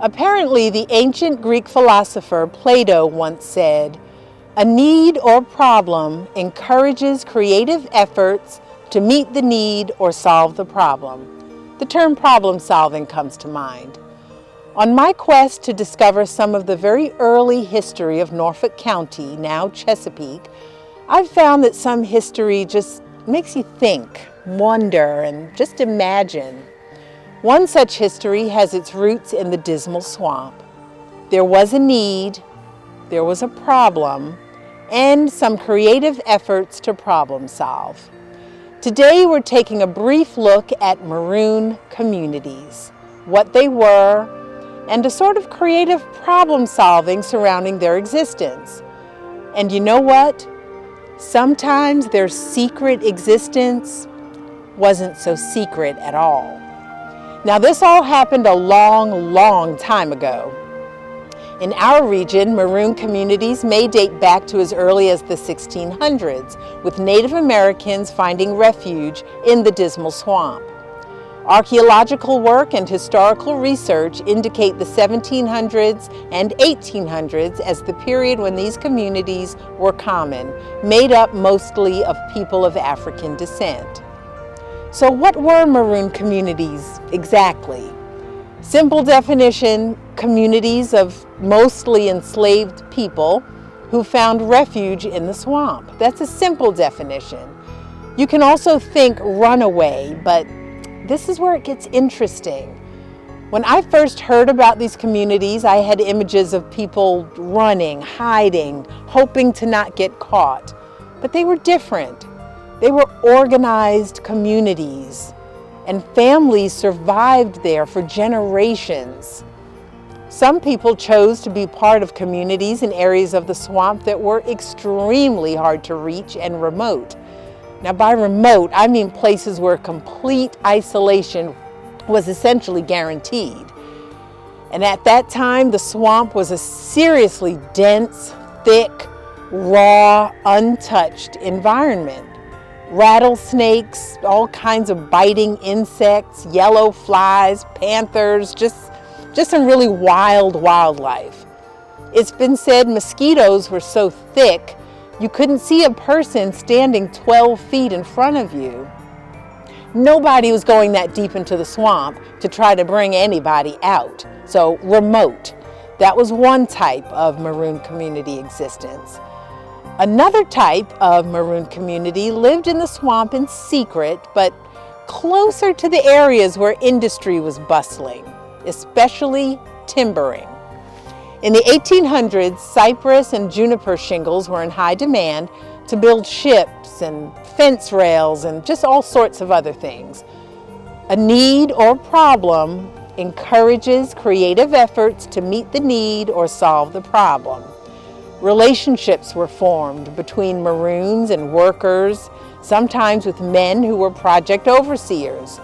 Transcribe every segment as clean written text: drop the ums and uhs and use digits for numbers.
Apparently, the ancient Greek philosopher Plato once said, "A need or problem encourages creative efforts to meet the need or solve the problem." The term problem solving comes to mind. On my quest to discover some of the very early history of Norfolk County, now Chesapeake, I've found that some history just makes you think, wonder, and just imagine. One such history has its roots in the Dismal Swamp. There was a need, there was a problem, and some creative efforts to problem solve. Today we're taking a brief look at Maroon Communities, what they were, and a sort of creative problem solving surrounding their existence. And you know what? Sometimes their secret existence wasn't so secret at all. Now, this all happened a long time ago. In our region, Maroon communities may date back to as early as the 1600s, with Native Americans finding refuge in the Dismal Swamp. Archaeological work and historical research indicate the 1700s and 1800s as the period when these communities were common, made up mostly of people of African descent. So what were Maroon communities exactly? Simple definition: communities of mostly enslaved people who found refuge in the swamp. That's a simple definition. You can also think runaway, but this is where it gets interesting. When I first heard about these communities, I had images of people running, hiding, hoping to not get caught. But they were different. They were organized communities, and families survived there for generations. Some people chose to be part of communities in areas of the swamp that were extremely hard to reach and remote. Now, by remote, I mean places where complete isolation was essentially guaranteed. And at that time, the swamp was a seriously dense, thick, raw, untouched environment. Rattlesnakes, all kinds of biting insects, yellow flies, panthers, just some really wild wildlife. It's been said mosquitoes were so thick you couldn't see a person standing 12 feet in front of you. Nobody was going that deep into the swamp to try to bring anybody out. So remote. That was one type of Maroon community existence. Another type of Maroon community lived in the swamp in secret, but closer to the areas where industry was bustling, especially timbering. In the 1800s, cypress and juniper shingles were in high demand to build ships and fence rails and just all sorts of other things. A need or problem encourages creative efforts to meet the need or solve the problem. Relationships were formed between Maroons and workers, sometimes with men who were project overseers.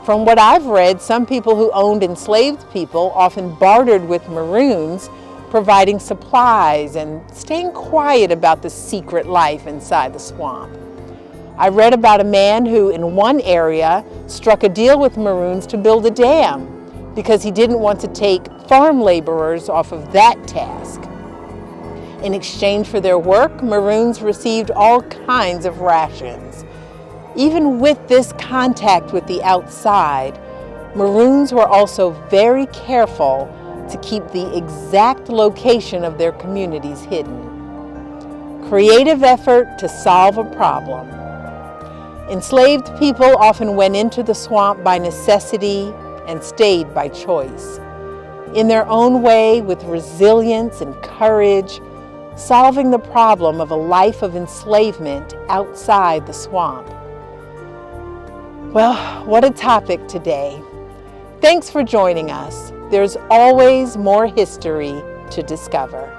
From what I've read, some people who owned enslaved people often bartered with Maroons, providing supplies and staying quiet about the secret life inside the swamp. I read about a man who, in one area, struck a deal with Maroons to build a dam because he didn't want to take farm laborers off of that task. In exchange for their work, Maroons received all kinds of rations. Even with this contact with the outside, Maroons were also very careful to keep the exact location of their communities hidden. Creative effort to solve a problem. Enslaved people often went into the swamp by necessity and stayed by choice. In their own way, with resilience and courage, solving the problem of a life of enslavement outside the swamp. Well, what a topic today. Thanks for joining us. There's always more history to discover.